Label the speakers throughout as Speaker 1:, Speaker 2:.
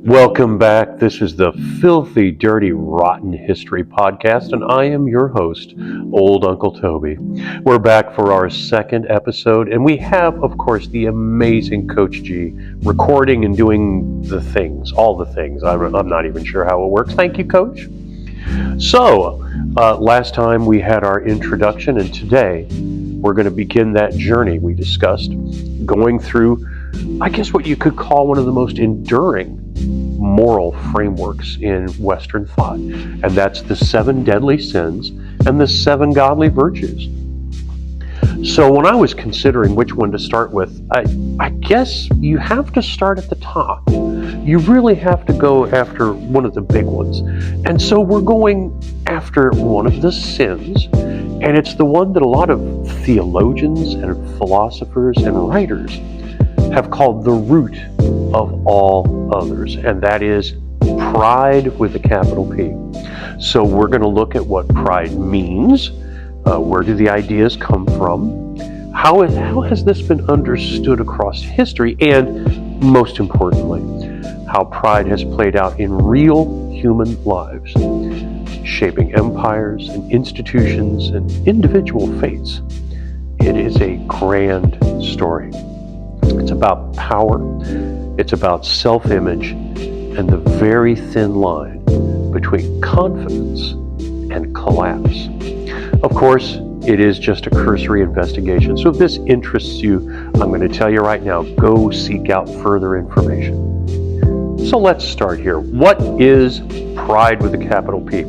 Speaker 1: Welcome back. This is the Filthy, Dirty, Rotten History Podcast, and I am your host, Old Uncle Toby. We're back for our second episode, and we have, of course, the amazing Coach G recording and doing the things, all the things. I'm not even sure how it works. Thank you, Coach. So, last time we had our introduction, and today we're going to begin that journey we discussed, going through, I guess, what you could call one of the most enduring moral frameworks in Western thought, and that's the 7 deadly sins and the 7 godly virtues. So when I was considering which one to start with, I guess you have to start at the top. You really have to go after one of the big ones. And so we're going after one of the sins, and it's the one that a lot of theologians and philosophers and writers have called the root of all others, and that is pride with a capital P. So we're going to look at what pride means, where do the ideas come from, how has this been understood across history, and most importantly, how pride has played out in real human lives, shaping empires and institutions and individual fates. It is a grand story. It's about power, it's about self-image, and the very thin line between confidence and collapse. Of course, it is just a cursory investigation, so if this interests you, I'm going to tell you right now, go seek out further information. So let's start here. What is pride with a capital P?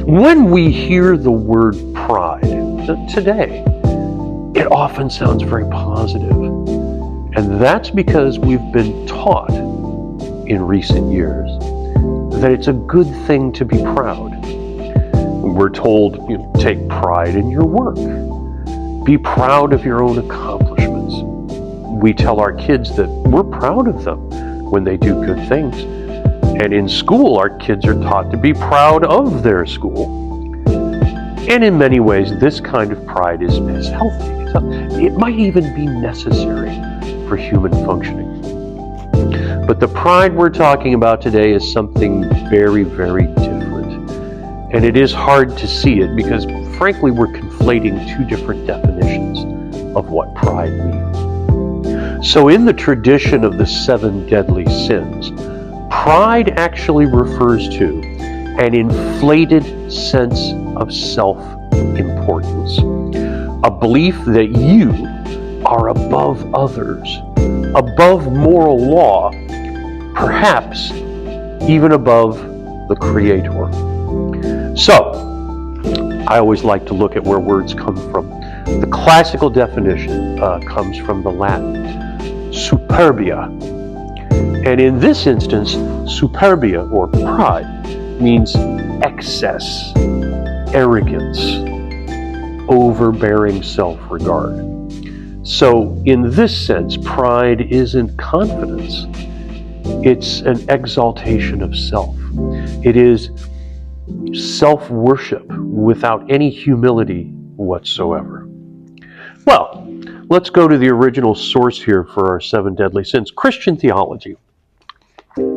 Speaker 1: When we hear the word pride today, it often sounds very positive. And that's because we've been taught in recent years that it's a good thing to be proud. We're told, take pride in your work. Be proud of your own accomplishments. We tell our kids that we're proud of them when they do good things. And in school, our kids are taught to be proud of their school. And in many ways, this kind of pride is healthy. It might even be necessary for human functioning. But the pride we're talking about today is something very, very different. And it is hard to see it because, frankly, we're conflating 2 different definitions of what pride means. So in the tradition of the 7 deadly sins, pride actually refers to an inflated sense of self-importance, a belief that you are above others, above moral law, perhaps even above the Creator. So, I always like to look at where words come from. The classical definition comes from the Latin superbia. And in this instance, superbia, or pride, means excess, arrogance, overbearing self-regard. So, in this sense, pride isn't confidence. It's an exaltation of self. It is self-worship without any humility whatsoever. Well, let's go to the original source here for our 7 deadly sins. Christian theology.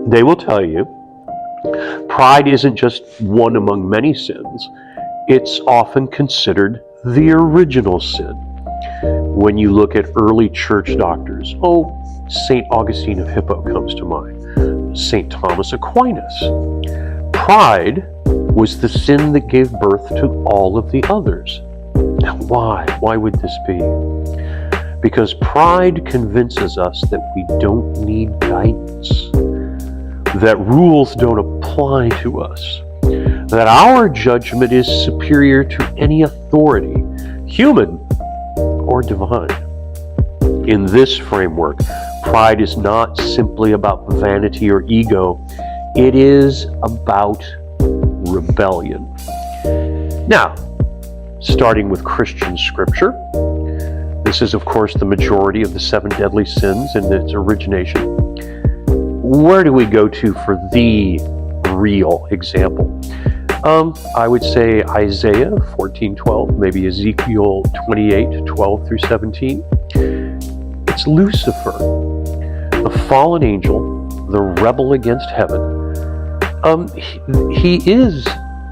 Speaker 1: They will tell you pride isn't just one among many sins. It's often considered the original sin. When you look at early church doctors, St. Augustine of Hippo comes to mind, St. Thomas Aquinas. Pride was the sin that gave birth to all of the others. Now why? Why would this be? Because pride convinces us that we don't need guidance, that rules don't apply to us, that our judgment is superior to any authority, human or divine. In this framework, pride is not simply about vanity or ego. It is about rebellion. Now, starting with Christian scripture, this is, of course, the majority of the 7 deadly sins in its origination. Where do we go to for the real example? I would say Isaiah 14:12, maybe Ezekiel 28:12 through 17. It's Lucifer, the fallen angel the rebel against heaven, he is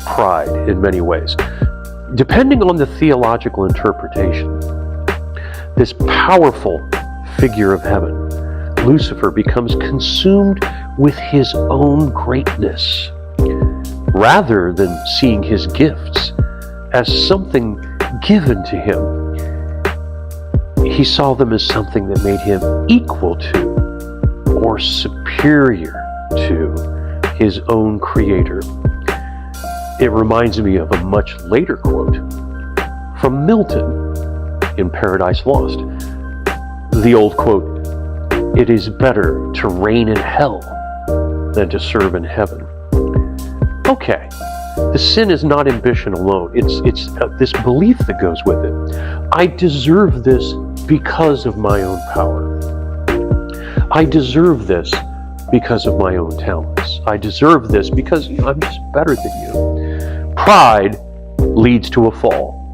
Speaker 1: pride in many ways. Depending on the theological interpretation, this powerful figure of heaven, Lucifer, becomes consumed with his own greatness, rather than seeing his gifts as something given to him. He saw them as something that made him equal to or superior to his own creator. It reminds me of a much later quote from Milton in Paradise Lost. The old quote, "It is better to reign in hell than to serve in heaven." Okay, the sin is not ambition alone. It's this belief that goes with it. I deserve this because of my own power. I deserve this because of my own talents. I deserve this because I'm just better than you. Pride leads to a fall,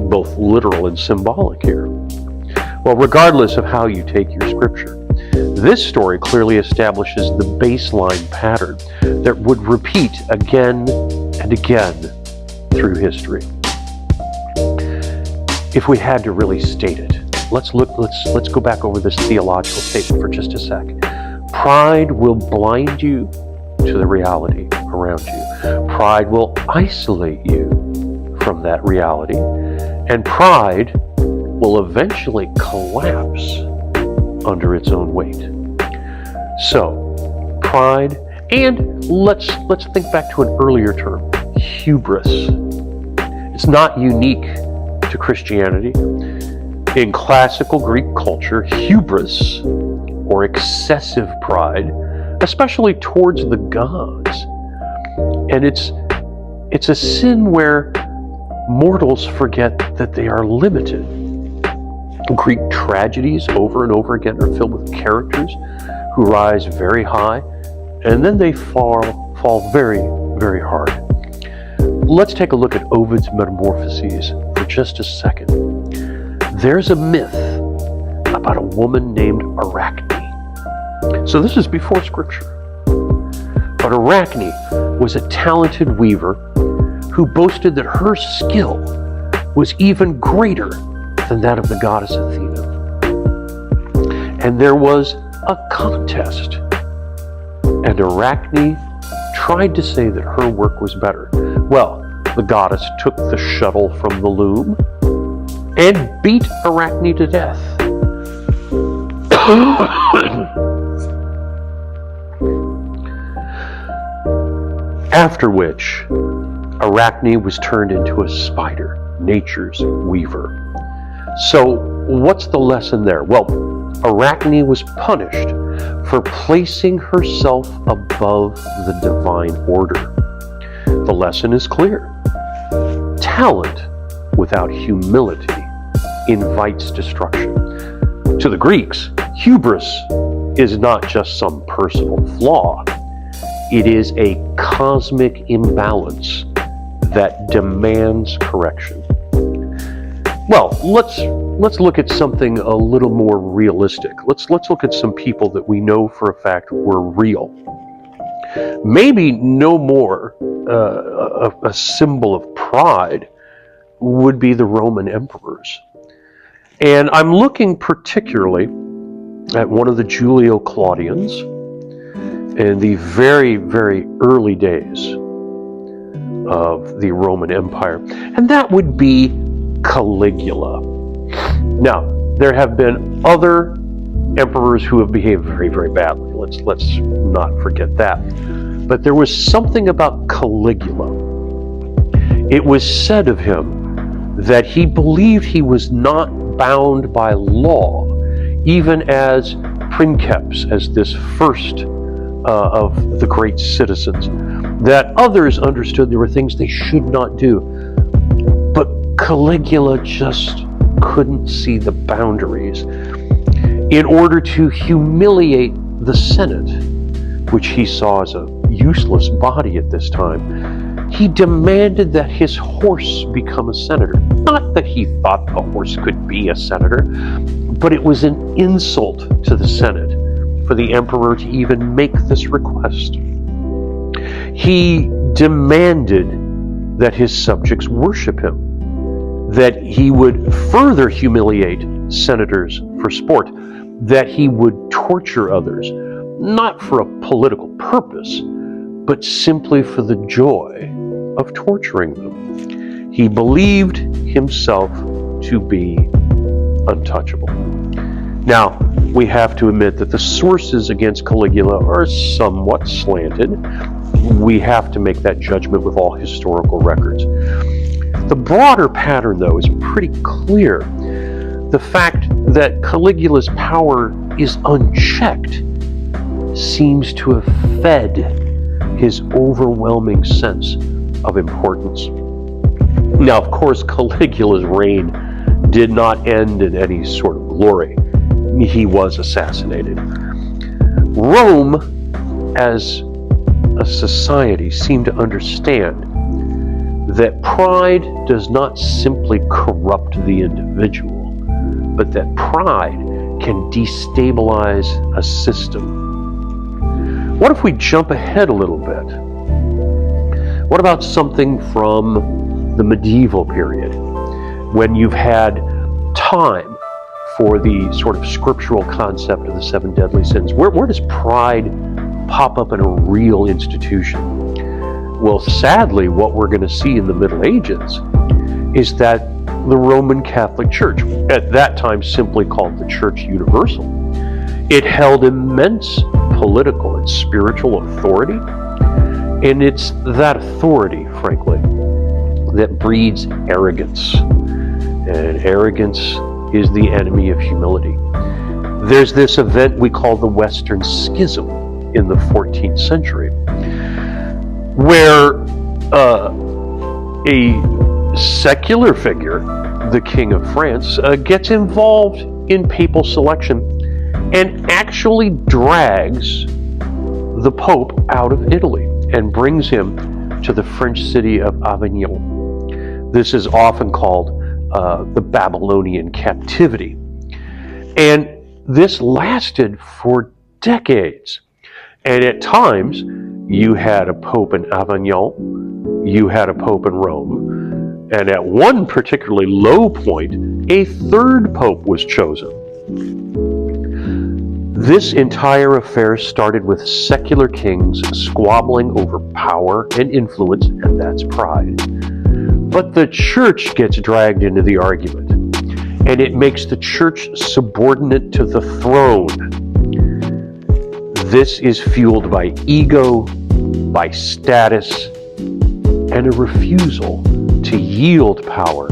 Speaker 1: both literal and symbolic here. Well, regardless of how you take your scripture, this story clearly establishes the baseline pattern that would repeat again and again through history. If we had to really state it, let's go back over this theological statement for just a sec. Pride will blind you to the reality around you. Pride will isolate you from that reality, and pride will eventually collapse under its own weight. So, pride, and let's think back to an earlier term, hubris. It's not unique to Christianity. In classical Greek culture, hubris, or excessive pride, especially towards the gods, and it's a sin where mortals forget that they are limited. Greek tragedies over and over again are filled with characters who rise very high, and then they fall very, very hard. Let's take a look at Ovid's Metamorphoses for just a second. There's a myth about a woman named Arachne. So this is before Scripture. But Arachne was a talented weaver who boasted that her skill was even greater than that of the goddess Athena. And there was a contest, and Arachne tried to say that her work was better. Well, the goddess took the shuttle from the loom and beat Arachne to death. After which, Arachne was turned into a spider, nature's weaver. So, what's the lesson there? Well, Arachne was punished for placing herself above the divine order. The lesson is clear. Talent without humility invites destruction. To the Greeks, hubris is not just some personal flaw. It is a cosmic imbalance that demands correction. Well, let's look at something a little more realistic. Let's look at some people that we know for a fact were real. Maybe no more a symbol of pride would be the Roman emperors. And I'm looking particularly at one of the Julio Claudians in the very, very early days of the Roman Empire. And that would be Caligula. Now, there have been other emperors who have behaved very, very badly. Let's not forget that. But there was something about Caligula. It was said of him that he believed he was not bound by law, even as princeps, as this first of the great citizens, that others understood there were things they should not do. But Caligula just couldn't see the boundaries. In order to humiliate the Senate, which he saw as a useless body at this time, he demanded that his horse become a senator. Not that he thought the horse could be a senator, but it was an insult to the Senate for the emperor to even make this request. He demanded that his subjects worship him, that he would further humiliate senators for sport, that he would torture others, not for a political purpose, but simply for the joy of torturing them. He believed himself to be untouchable. Now, we have to admit that the sources against Caligula are somewhat slanted. We have to make that judgment with all historical records. The broader pattern, though, is pretty clear. The fact that Caligula's power is unchecked seems to have fed his overwhelming sense of importance. Now, of course, Caligula's reign did not end in any sort of glory. He was assassinated. Rome, as a society, seemed to understand that pride does not simply corrupt the individual, but that pride can destabilize a system. What if we jump ahead a little bit? What about something from the medieval period, when you've had time for the sort of scriptural concept of the seven deadly sins? Where does pride pop up in a real institution? Well, sadly, what we're going to see in the Middle Ages is that the Roman Catholic Church, at that time simply called the Church Universal, it held immense political and spiritual authority, and it's that authority, frankly, that breeds arrogance. And arrogance is the enemy of humility. There's this event we call the Western Schism in the 14th century, where a secular figure, the King of France, gets involved in papal selection and actually drags the Pope out of Italy and brings him to the French city of Avignon. This is often called the Babylonian captivity. And this lasted for decades. And at times, you had a pope in Avignon, you had a pope in Rome, and at one particularly low point, a third pope was chosen. This entire affair started with secular kings squabbling over power and influence, and that's pride. But the church gets dragged into the argument, and it makes the church subordinate to the throne. This is fueled by ego, by status, and a refusal to yield power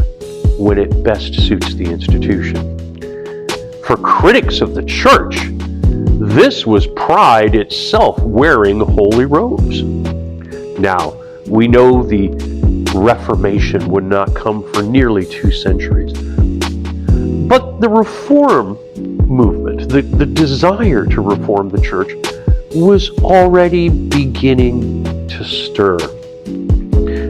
Speaker 1: when it best suits the institution. For critics of the church, this was pride itself wearing holy robes. Now, we know the Reformation would not come for nearly 2 centuries. But the Reform movement, the desire to reform the church, was already beginning to stir.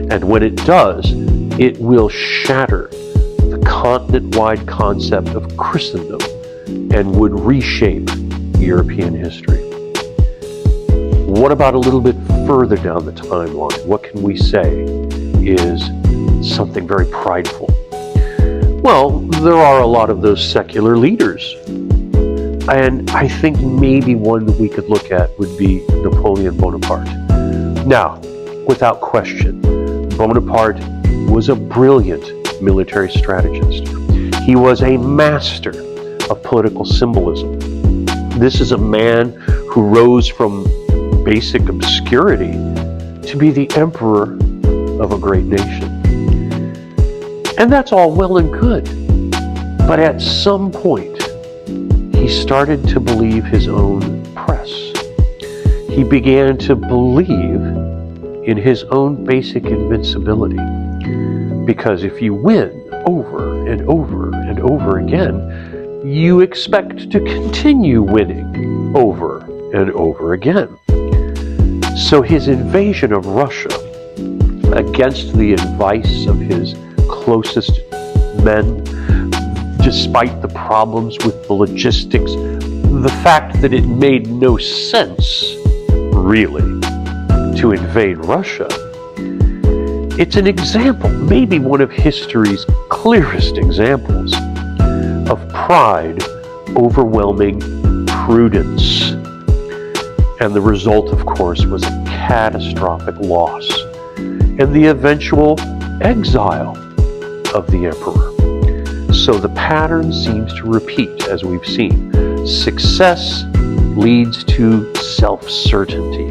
Speaker 1: And when it does, it will shatter the continent-wide concept of Christendom and would reshape European history. What about a little bit further down the timeline? What can we say is something very prideful? Well, there are a lot of those secular leaders. And I think maybe one that we could look at would be Napoleon Bonaparte. Now, without question, Bonaparte was a brilliant military strategist. He was a master of political symbolism. This is a man who rose from basic obscurity to be the emperor of a great nation. And that's all well and good. But at some point, he started to believe his own press. He began to believe in his own basic invincibility. Because if you win over and over and over again, you expect to continue winning over and over again. So his invasion of Russia, against the advice of his closest men, despite the problems with the logistics, the fact that it made no sense, really, to invade Russia, it's an example, maybe one of history's clearest examples, of pride overwhelming prudence. And the result, of course, was a catastrophic loss and the eventual exile of the emperor. So the pattern seems to repeat, as we've seen. Success leads to self-certainty.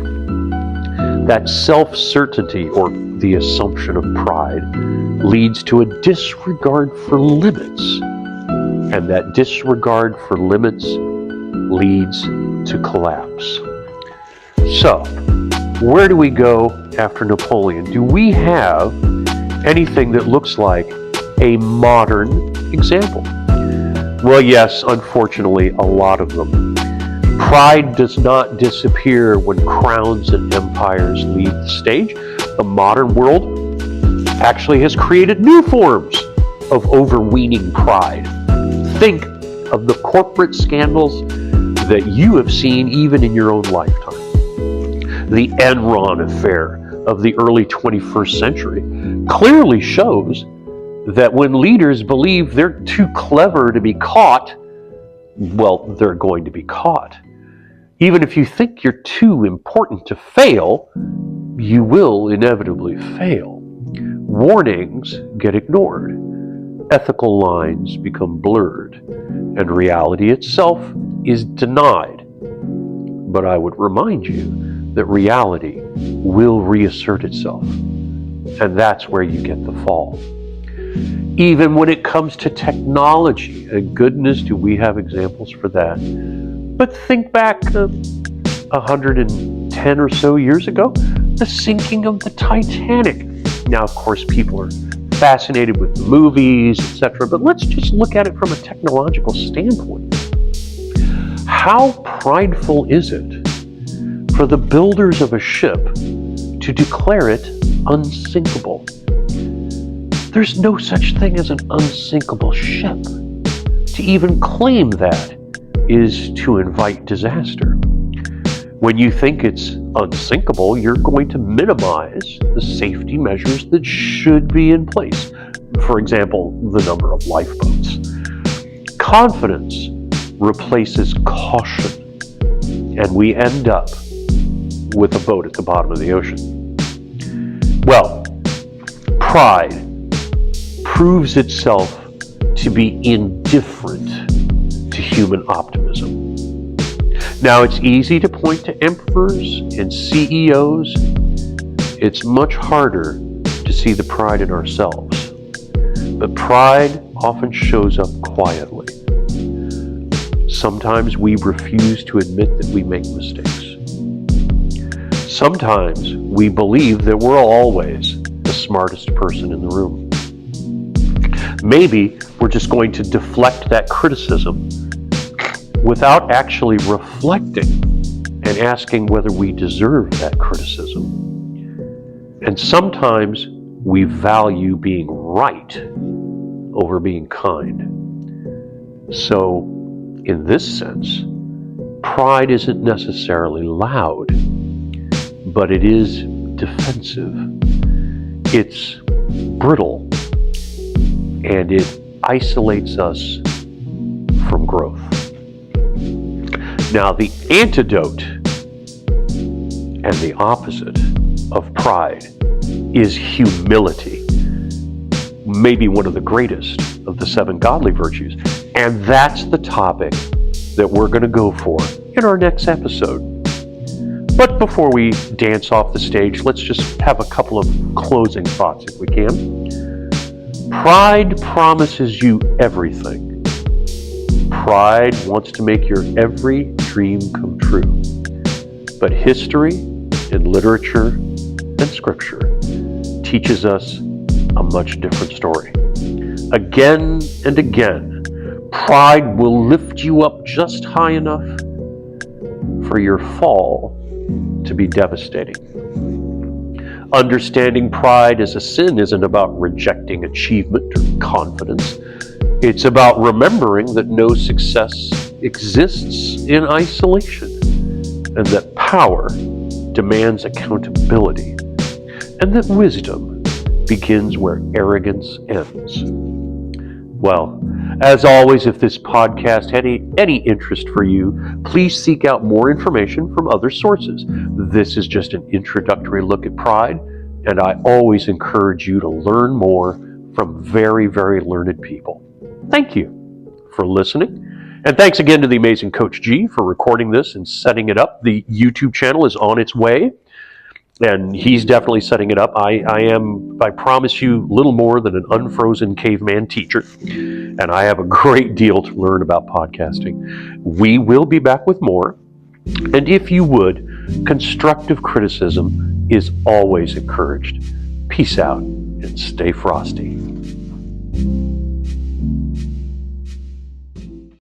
Speaker 1: That self-certainty, or the assumption of pride, leads to a disregard for limits. And that disregard for limits leads to collapse. So, where do we go after Napoleon? Do we have anything that looks like a modern example? Well, yes, unfortunately, a lot of them. Pride does not disappear when crowns and empires leave the stage. The modern world actually has created new forms of overweening pride. Think of the corporate scandals that you have seen even in your own lifetime. The Enron affair of the early 21st century clearly shows that when leaders believe they're too clever to be caught, well, they're going to be caught. Even if you think you're too important to fail, you will inevitably fail. Warnings get ignored. Ethical lines become blurred, and reality itself is denied. But I would remind you that reality will reassert itself, and that's where you get the fall. Even when it comes to technology, and goodness, do we have examples for that. But think back 110 or so years ago, the sinking of the Titanic. Now, of course, people are fascinated with the movies, etc., but let's just look at it from a technological standpoint. How prideful is it for the builders of a ship to declare it unsinkable? There's no such thing as an unsinkable ship. To even claim that is to invite disaster. When you think it's unsinkable, you're going to minimize the safety measures that should be in place. For example, the number of lifeboats. Confidence replaces caution, and we end up with a boat at the bottom of the ocean. Well, pride proves itself to be indifferent to human optimism. Now, it's easy to point to emperors and CEOs. It's much harder to see the pride in ourselves. But pride often shows up quietly. Sometimes we refuse to admit that we make mistakes. Sometimes we believe that we're always the smartest person in the room. Maybe we're just going to deflect that criticism without actually reflecting and asking whether we deserve that criticism. And sometimes we value being right over being kind. So, in this sense, pride isn't necessarily loud, but it is defensive. It's brittle, and it isolates us from growth. Now, the antidote and the opposite of pride is humility, maybe one of the greatest of the 7 godly virtues. And that's the topic that we're going to go for in our next episode. But before we dance off the stage, let's just have a couple of closing thoughts if we can. Pride promises you everything. Pride wants to make your every dream come true. But history and literature and scripture teaches us a much different story. Again and again, pride will lift you up just high enough for your fall to be devastating. Understanding pride as a sin isn't about rejecting achievement or confidence. It's about remembering that no success exists in isolation, and that power demands accountability, and that wisdom begins where arrogance ends. Well, as always, if this podcast had any interest for you, please seek out more information from other sources. This is just an introductory look at pride, and I always encourage you to learn more from very, very learned people. Thank you for listening. And thanks again to the amazing Coach G for recording this and setting it up. The YouTube channel is on its way, and he's definitely setting it up. I promise you, little more than an unfrozen caveman teacher, and I have a great deal to learn about podcasting. We will be back with more, and if you would, constructive criticism is always encouraged. Peace out and stay frosty.